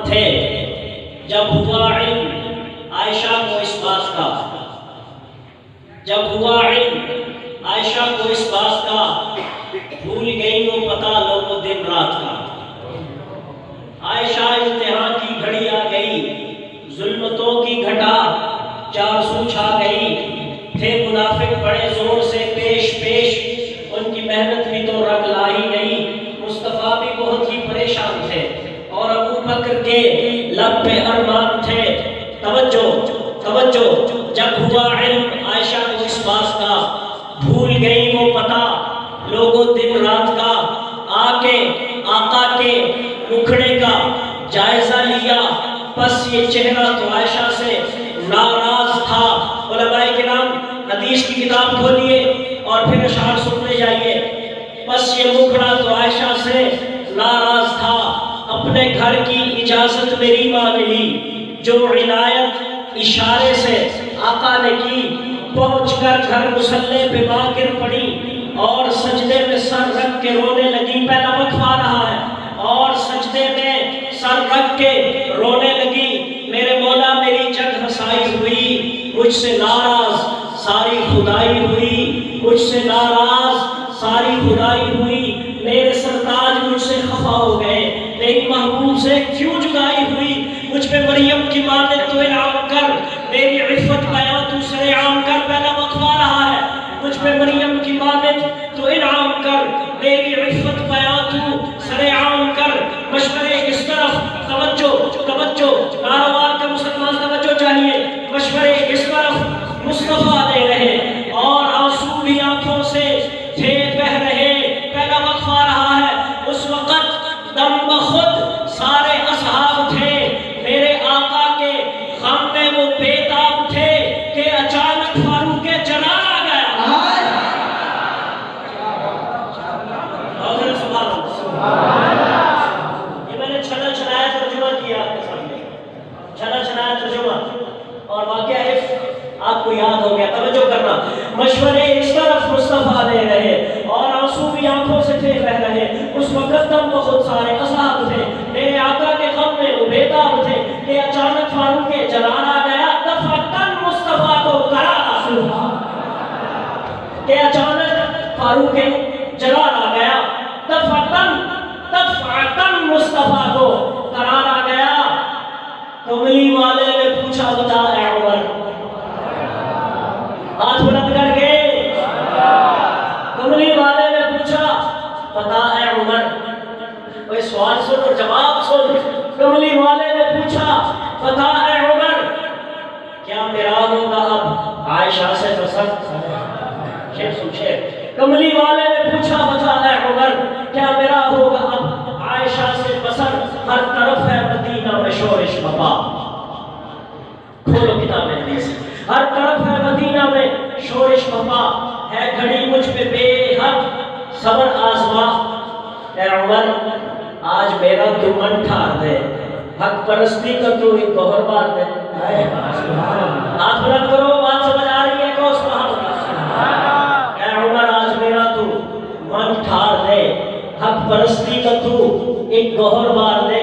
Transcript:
تھے جب ہوا علم عائشہ کو اس بات کا، جب ہوا علم عائشہ کو اس بات کا، بھول گئی وہ پتہ لوگوں دن رات کا۔ عائشہ امتحان کی گھڑی آ گئی، ظلمتوں کی گھٹا چار سو چھا گئی، تھے منافق بڑے زور سے پیش پیش، ان کی محنت بھی تو رنگ لائی نہیں، مصطفیٰ بھی بہت ہی پریشان تھے اور ابو بکر کے لب پہ ارمان تھے۔ توجہ توجہ، جب ہوا علم عائشہ کو اس بات کا، بھول گئی وہ پتہ لوگوں دن رات کا، آ کے آقا کے مکھڑے کا جائزہ لیا، پس یہ چہرہ تو عائشہ سے ناراض تھا۔ علماء کرام حدیث کی کتاب کھولیے اور پھر اشعار سنتے جائیے۔ پس یہ مکھڑا تو عائشہ سے ناراض تھا، اپنے گھر کی اجازت میری مانگ لی، جو عنایت اشارے سے آقا نے کی، پہنچ کر گھر مصلے پہ ماں گر پڑی اور سجدے میں سر رکھ کے رونے لگی۔ پہلا وقف آ رہا ہے، اور سجدے میں سر رکھ کے رونے لگی، میرے مولا میری جگ ہسائی ہوئی، مجھ سے ناراض ساری خدائی ہوئی، مجھ سے ناراض ساری خدائی ہوئی، میرے سرتاج مجھ سے خفا ہو گئے، میری محبوب سے کیوں جدائی ہوئی، مجھ پہ مریم کی ماں نے تو انعام کر، میری عفت بیاں تو سر عام کر۔ پہلا وقف آ رہا ہے، مجھ پہ مریم کی ماں نے تو انعام کر، میری عفت بیاں تو سر عام کر۔ مشورے اس طرف توجہ توجہ، ناروار کا مسلمان توجہ چاہیے، مشورے اس طرف مصطفیٰ دے رہے اور آنسو بھی آنکھوں سے تھے بہ رہے۔ پہلا وقف آ رہا ہے، اس وقت دم بخود سارے اصحاب تھے، میرے آقا کے غم میں وہ بے تاب تھے کہ اچانک فاروق جلال آ گیا۔ یہ میں نے چھنا چھنایا ترجمہ کیا آپ کے سامنے، چھنا چھنایا ترجمہ، اور واقعہ آپ کو یاد ہو گیا۔ توجہ کرنا، مشورے اس طرف مصطفیٰ دے رہے اور آنسو بھی آنکھوں سے تھے بہ رہے، اس وقت دم بخود سارے اصحاب تھے، میرے آقا کے غم میں وہ بے تاب تھے کہ اچانک فاروق جلال آ گیا، دفعتاً مصطفیٰ کو قرار کہ اچانک فاروق جلال آ گیا، دفعتاً مصطفیٰ کو قرار آ گیا۔ کملی والے نے پوچھا بتا اے عمر، ہاتھ بلند کر کے کملی والے نے پوچھا بتا اے عمر، کوئی سوال سن اور جواب سن۔ کملی والے نے پوچھا بتا اے عمر، کیا میرا ہوگا اب عائشہ سے پسند؟ شیخ سن شیخ، کملی والے نے پوچھا بتا اے عمر، کیا میرا ہوگا اب عائشہ سے پسند؟ ہر طرف ہے مدینہ میں شورش بپا، کھولو کتاب حدیث، ہر طرف ہے مدینہ میں شورش بپا، ہے گھڑی مجھ پہ بے حق صبر آزما۔ اے عمر آج میرا تو من ٹھار دے، حق پرستی کا تو ایک گوہر بار دے۔ ہاتھ بلند کرو، بات سمجھ آ رہی ہے کو سبحان اللہ۔ اے عمر آج میرا تو من ٹھار دے، حق پرستی کا تو ایک گوہر بار دے۔